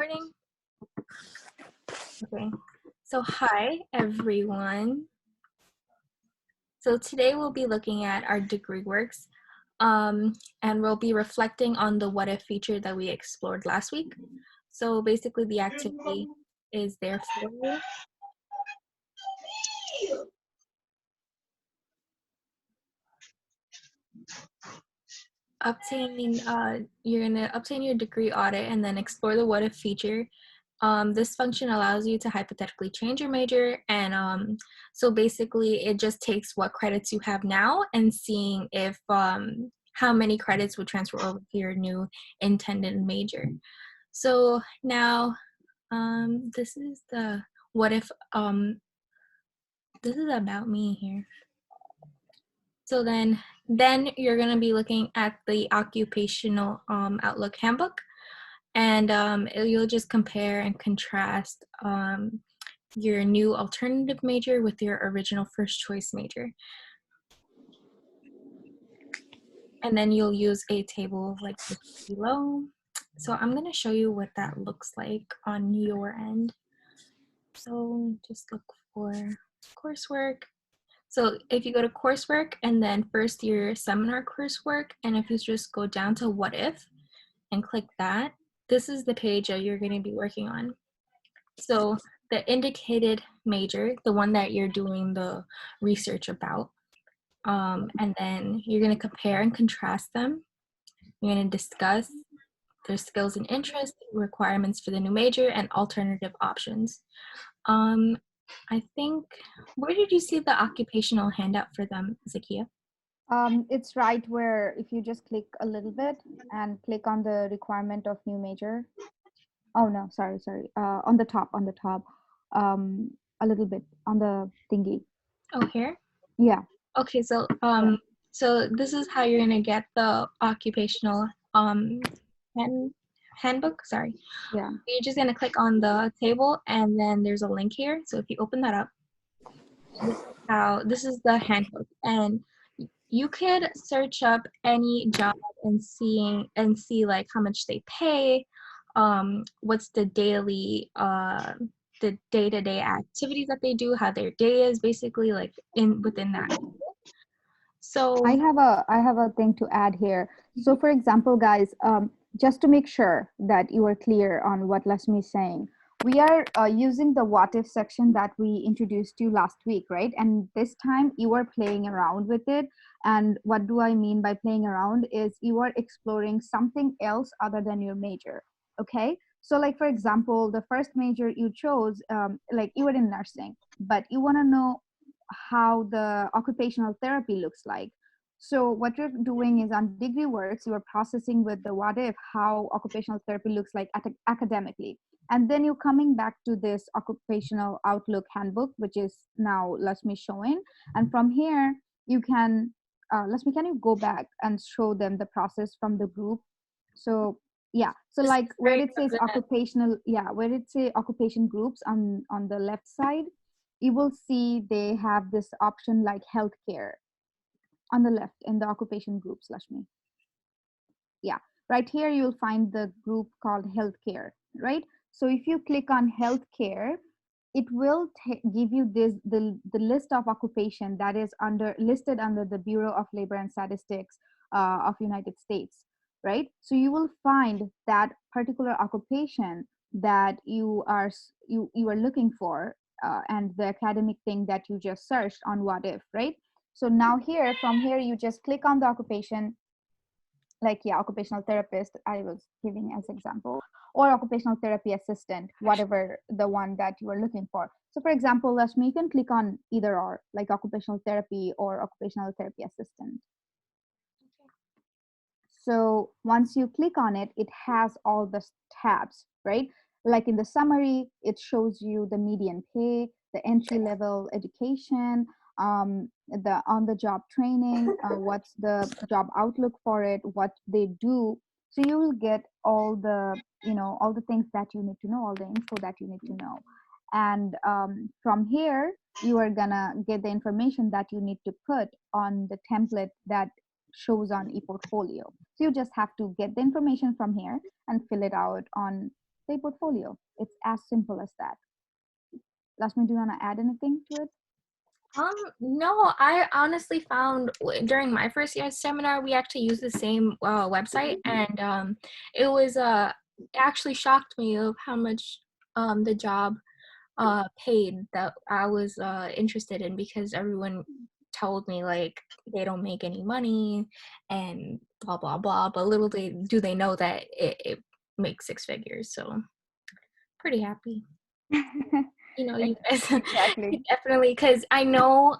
Recording? Okay. So hi everyone. So today we'll be looking at our degree works and we'll be reflecting on the what if feature that we explored last week. So basically the activity is there for you. You're gonna obtain your degree audit and then explore the what if feature. This function allows you to hypothetically change your major, and so basically it just takes what credits you have now and seeing if how many credits would transfer over to your new intended major. So now this is the what if this is about me here. So then you're going to be looking at the occupational outlook handbook, and you'll just compare and contrast your new alternative major with your original first choice major. And then you'll use a table like this below. So I'm going to show you what that looks like on your end. So just look for coursework. So if you go to coursework and then first year seminar coursework, and if you just go down to what if and click that, this is the page that you're going to be working on. So the indicated major, the one that you're doing the research about, and then you're going to compare and contrast them. You're going to discuss their skills and interests, requirements for the new major, and alternative options. I think, where did you see the occupational handout for them, Zakia? It's right where if you just click a little bit and click on the requirement of new major. Oh no, sorry. On the top, a little bit on the thingy. Oh, here? Yeah. Okay, so Yeah. so this is how you're gonna get the occupational handbook. Sorry. Yeah. You're just gonna click on the table, and then there's a link here. So if you open that up, this is the handbook, and you could search up any job and see like how much they pay, what's the daily the day-to-day activities that they do, how their day is basically like within that. So I have a thing to add here. So for example, guys, just to make sure that you are clear on what Lasmi is saying, we are using the what if section that we introduced you last week, right? And this time you are playing around with it. And what do I mean by playing around is you are exploring something else other than your major. Okay. So like, for example, the first major you chose, like you were in nursing, but you want to know how the occupational therapy looks like. So what you're doing is on degree works, you are processing with the what if how occupational therapy looks like academically. And then you're coming back to this occupational outlook handbook, which is now Lasmi showing. And from here, you can, Lasmi, can you go back and show them the process from the group? So yeah, so this like is where very it says occupational, yeah, where it say occupation groups on the left side, you will see they have this option like healthcare on the left in the occupation groups, Lashmi. Yeah, right here you'll find the group called healthcare, right? So if you click on healthcare, it will give you the list of occupation that is listed under the Bureau of Labor and Statistics of United States, right? So you will find that particular occupation that you are looking for, and the academic thing that you just searched on what if, right? So now here, from here, you just click on the occupation, like, yeah, occupational therapist I was giving as example, or occupational therapy assistant, whatever the one that you are looking for. So for example, Lashmi, you can click on either or, like occupational therapy or occupational therapy assistant. So once you click on it, it has all the tabs, right? Like in the summary, it shows you the median pay, the entry level education, the on the job training, what's the job outlook for it, what they do. So you will get all the, all the things that you need to know, all the info that you need to know. And from here, you are gonna get the information that you need to put on the template that shows on ePortfolio. So you just have to get the information from here and fill it out on the portfolio. It's as simple as that. Lashmi, do you want to add anything to it? No, I honestly found during my first year seminar, we actually used the same website, and it was it actually shocked me of how much the job paid that I was interested in, because everyone told me like they don't make any money and blah blah blah, but little do they know that it makes six figures. So pretty happy. You know, you guys Exactly. definitely, because I know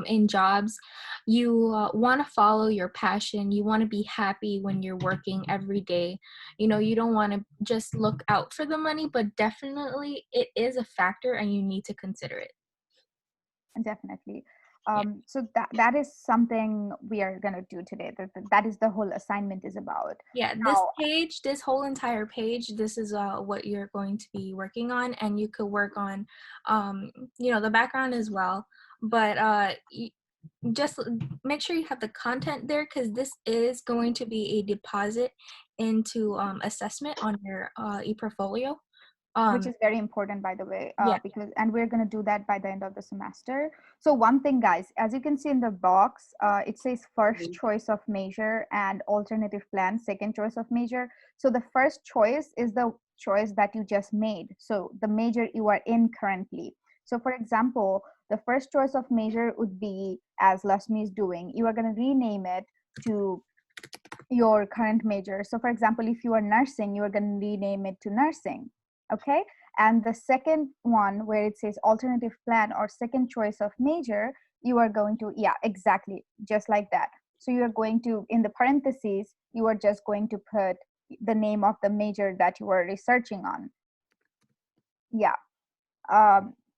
in jobs you want to follow your passion. You want to be happy when you're working every day. You know, you don't want to just look out for the money, but definitely it is a factor and you need to consider it. Definitely. Yeah. So that is something we are going to do today. That is the whole assignment is about. Yeah, this Now, page, this whole entire page, this is what you're going to be working on, and you could work on, you know, the background as well. But just make sure you have the content there, because this is going to be a deposit into assessment on your e-portfolio. which is very important, by the way, Yeah. because and we're going to do that by the end of the semester. So one thing, guys, as you can see in the box, it says first choice of major and alternative plan, second choice of major. So the first choice is the choice that you just made, so the major you are in currently. So for example, the first choice of major would be, as Lasmi is doing, you are going to rename it to your current major. So for example, if you are nursing, you are going to rename it to nursing. Okay. And the second one, where it says alternative plan or second choice of major, you are going to, yeah, exactly, just like that. So you are going to, in the parentheses, you are just going to put the name of the major that you are researching on. Yeah.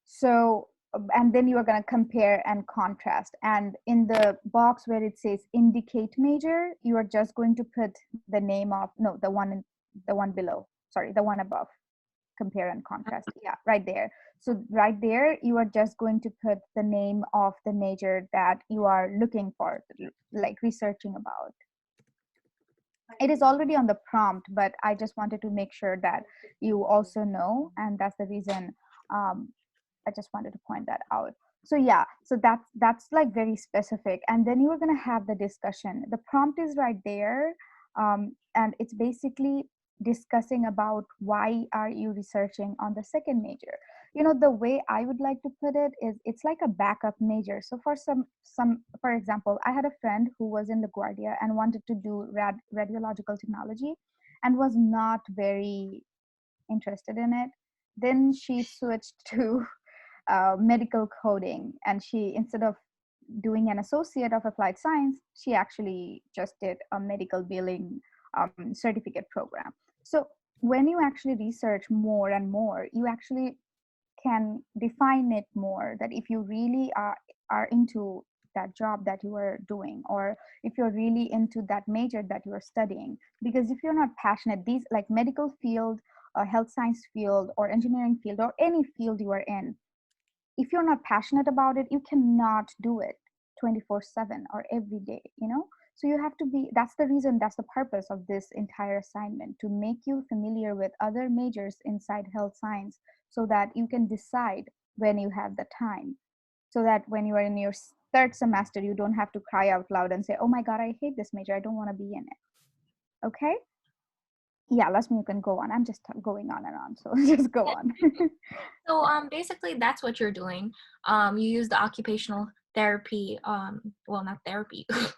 So and then you are going to compare and contrast, and in the box where it says indicate major, you are just going to put the name of, no, the one below, sorry, the one above, compare and contrast, yeah, right there. So right there you are just going to put the name of the major that you are looking for, like researching about. It is already on the prompt, but I just wanted to make sure that you also know, and that's the reason um, I just wanted to point that out. So yeah, so that's like very specific. And then you are gonna have the discussion. The prompt is right there, and it's basically discussing about why are you researching on the second major. You know, the way I would like to put it is it's like a backup major. So for some, for example, I had a friend who was in LaGuardia and wanted to do radiological technology, and was not very interested in it. Then she switched to medical coding, and she, instead of doing an associate of applied science, she actually just did a medical billing certificate program. So when you actually research more and more, you actually can define it more, that if you really are into that job that you are doing, or if you're really into that major that you are studying. Because if you're not passionate, these like medical field, health science field, or engineering field, or any field you are in, if you're not passionate about it, you cannot do it 24/7 or every day, you know. So you have to be, that's the reason, that's the purpose of this entire assignment, to make you familiar with other majors inside health science, so that you can decide when you have the time, so that when you are in your third semester, you don't have to cry out loud and say, oh my god, I hate this major, I don't want to be in it. Okay. Yeah, Lasmi, you can go on. I'm just going on and on, so just go on. So basically that's what you're doing. You use the occupational therapy, well, not therapy, the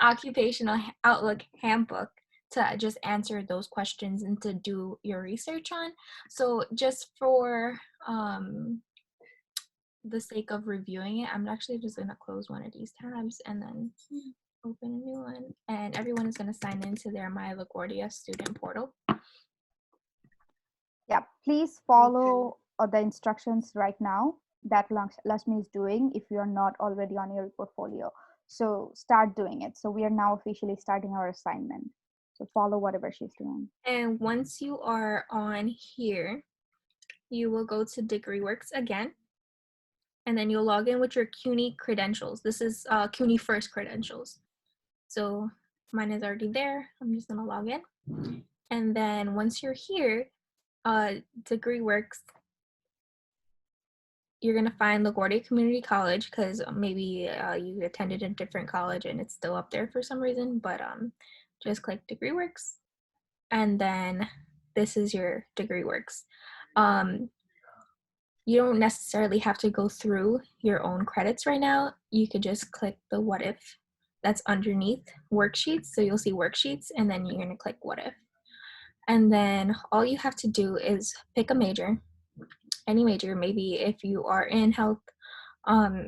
occupational outlook handbook to just answer those questions and to do your research on. So just for the sake of reviewing it, I'm actually just going to close one of these tabs and then open a new one, and everyone is going to sign into their My LaGuardia student portal. Yeah, please follow the instructions right now that Lashmi is doing if you're not already on your portfolio. So start doing it. So we are now officially starting our assignment. So follow whatever she's doing. And once you are on here, you will go to DegreeWorks again, and then you'll log in with your CUNY credentials. This is CUNY First credentials. So mine is already there. I'm just gonna log in. And then once you're here, Degree Works, you're gonna find LaGuardia Community College because maybe you attended a different college and it's still up there for some reason. But just click Degree Works, and then this is your Degree Works. Um, you don't necessarily have to go through your own credits right now. You could just click the what if that's underneath worksheets. So you'll see worksheets, and then you're gonna click what if. And then all you have to do is pick a major, any major. Maybe if you are in health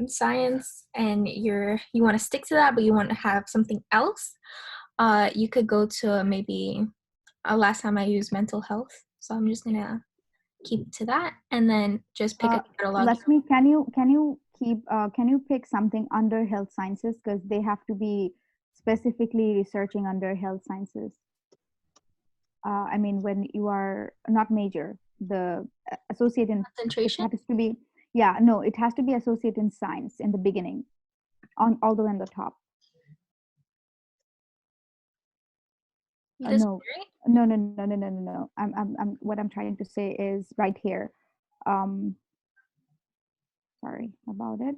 science and you want to stick to that, but you want to have something else, you could go to maybe last time I used mental health, so I'm just gonna keep to that, and then just pick a catalog. Lakshmi, can you pick something under health sciences, because they have to be specifically researching under health sciences. I mean, when you are not major, the associate in it Concentration. has to be, yeah, no, it has to be associate in science in the beginning, on all the way on the top. This No, right? no. What I'm trying to say is right here. Um, sorry about it.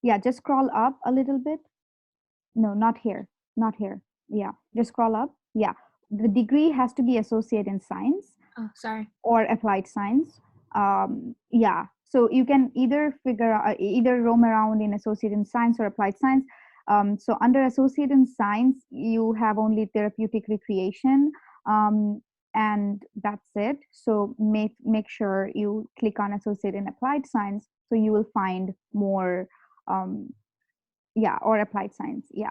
Yeah, just scroll up a little bit. No, not here. Not here. Yeah, just scroll up. Yeah, the degree has to be associate in science Oh, sorry. or applied science. Yeah, so you can either either roam around in associate in science or applied science. So under associate in science, you have only therapeutic recreation, and that's it. So make sure you click on associate in applied science, so you will find more. Yeah, or applied science, yeah.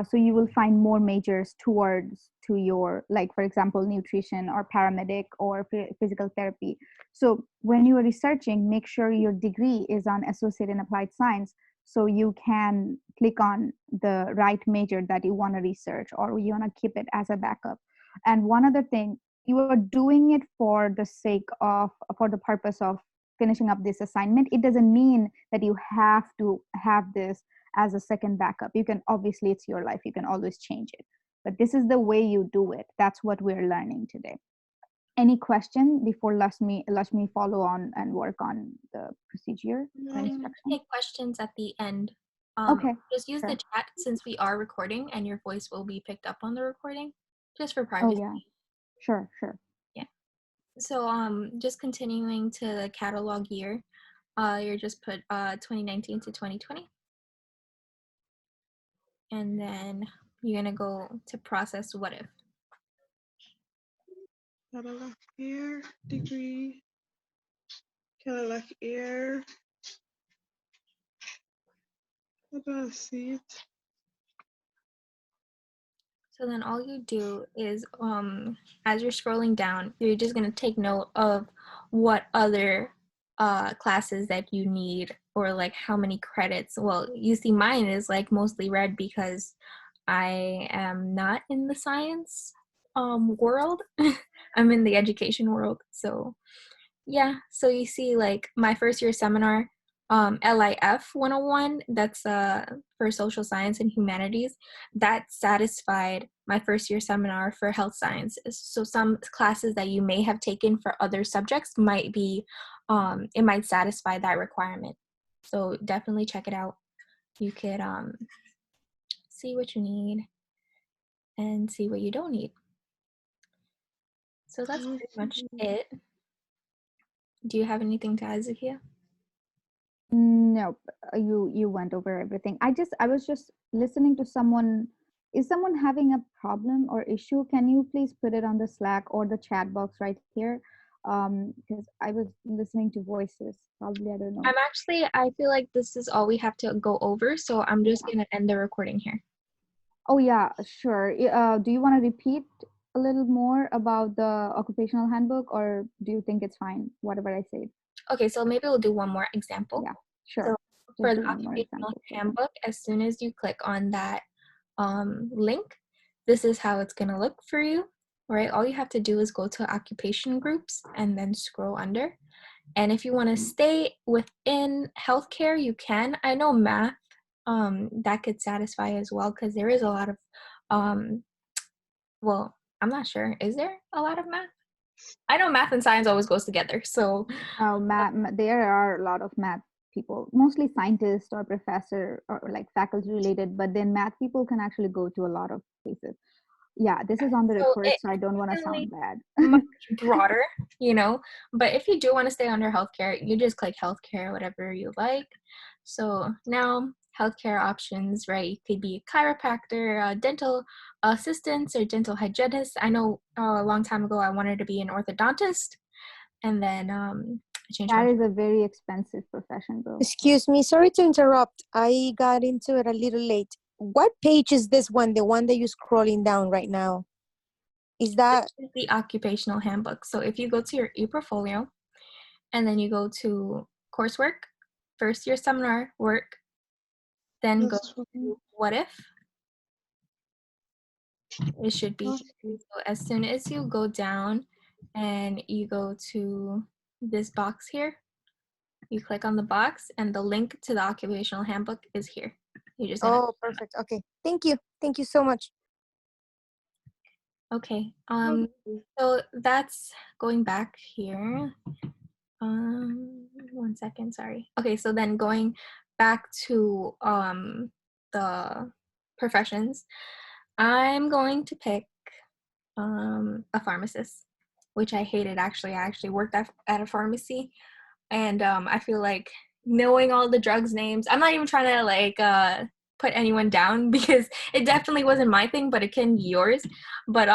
So you will find more majors towards to your, like for example, nutrition or paramedic or physical therapy. So when you are researching, make sure your degree is on associate in applied science, so you can click on the right major that you want to research, or you want to keep it as a backup. And one other thing, you are doing it for the sake of, for the purpose of finishing up this assignment. It doesn't mean that you have to have this as a second backup. You can, obviously it's your life, you can always change it, but this is the way you do it. That's what we're learning today. Any question before Lashmi follow on and work on the procedure or instruction? Take questions at the end. Okay, Just use the sure. chat since we are recording and your voice will be picked up on the recording, just for Oh privacy. yeah, sure. Yeah. So just continuing to the catalog year, you're just put 2019 to 2020, and then you're gonna go to process what if. Cadillac Air degree. Cadillac Air. I don't see it. So then all you do is, as you're scrolling down, you're just gonna take note of what other classes that you need, or like how many credits. Well, you see mine is like mostly red because I am not in the science world. I'm in the education world. So yeah, so you see like my first year seminar, LIF 101, that's for social science and humanities, that satisfied my first year seminar for health sciences. So some classes that you may have taken for other subjects might be, it might satisfy that requirement. So definitely check it out. You could see what you need and see what you don't need. So that's pretty much it. Do you have anything to add, Zakia? Nope, you went over everything. I was just listening to someone. Is someone having a problem or issue? Can you please put it on the Slack or the chat box right here? Because I was listening to voices. Probably, I don't know. I feel like this is all we have to go over, so I'm just gonna end the recording here. Oh yeah, sure. Do you want to repeat a little more about the occupational handbook, or do you think it's fine, whatever I said? Okay, so maybe we'll do one more example. Yeah, So sure. for Just the do one more occupational example. handbook, as soon as you click on that link, this is how it's gonna look for you, right? All you have to do is go to occupation groups and then scroll under. And if you want to stay within healthcare, you can. I know math, that could satisfy as well, because there is a lot of, well, I'm not sure. Is there a lot of math? I know math and science always goes together. So There are a lot of math people, mostly scientists or professor or like faculty related, but then math people can actually go to a lot of places. Yeah, this is on the so record, it so I don't want to definitely sound bad. much broader, you know. But if you do want to stay under healthcare, you just click healthcare, whatever you like. So now healthcare options, right? You could be a chiropractor, a dental assistant, or dental hygienist. I know a long time ago I wanted to be an orthodontist, and then I changed my That is a very expensive profession, bro. Excuse me, sorry to interrupt. I got into it a little late. What page is this one, the one that you're scrolling down right now? Is that This is the occupational handbook. So if you go to your ePortfolio and then you go to coursework, first year seminar work, then go This one. to what if. It should be Okay. here. So as soon as you go down and you go to this box here, you click on the box and the link to the occupational handbook is here. You just gonna, oh, perfect. Okay. Thank you. Thank you so much. okay. Okay. So that's going back here. 1 second, sorry. Okay, so then going back to the professions, I'm going to pick a pharmacist, which I hated actually. I actually worked at a pharmacy, and I feel like knowing all the drugs names, I'm not even trying to like put anyone down because it definitely wasn't my thing, but it can be yours. But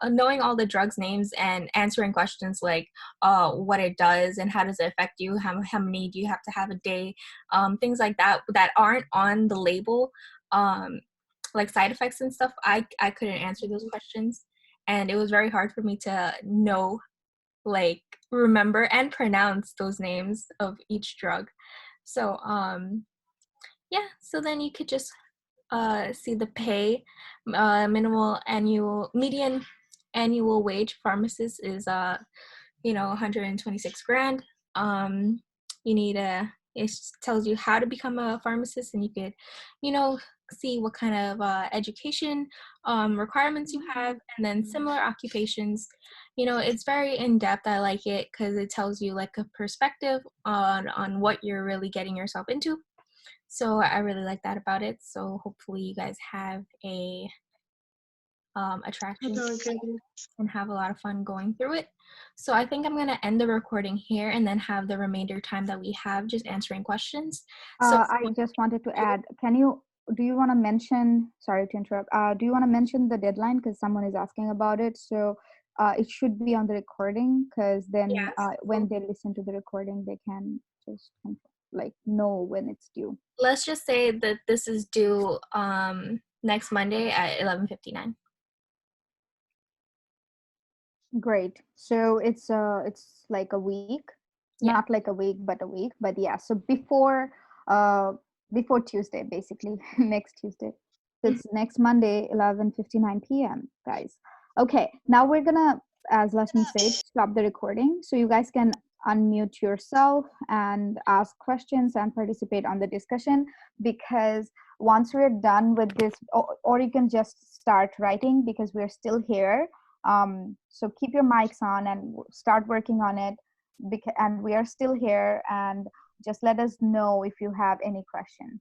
knowing all the drugs names and answering questions like what it does and how does it affect you, how many do you have to have a day, things like that that aren't on the label, like side effects and stuff. I couldn't answer those questions, and it was very hard for me to know, like, remember and pronounce those names of each drug. So yeah, so then you could just see the pay. Median annual wage pharmacist is 126 grand. You need it tells you how to become a pharmacist, and you could, see what kind of education requirements you have, and then similar occupations. It's very in-depth. I like it because it tells you like a perspective on what you're really getting yourself into. So I really like that about it. So hopefully you guys have a attraction Okay. and have a lot of fun going through it. So I think I'm going to end the recording here and then have the remainder time that we have just answering questions. So I just wanted to add, do you want to mention, sorry to interrupt, do you want to mention the deadline? Because someone is asking about it. So it should be on the recording, because then yes, when they listen to the recording, they can just like know when it's due. let's just say that this is due next Monday at 11:59. Great. So it's like a week, Yeah. not like a week, but a week. But yeah, so before Tuesday, basically next Tuesday. So it's next Monday, 11:59 p.m. guys. Okay, now we're gonna, as Lashmi said, stop the recording so you guys can unmute yourself and ask questions and participate on the discussion, because once we're done with this, or you can just start writing because we're still here. So keep your mics on and start working on it, and we are still here, and just let us know if you have any question.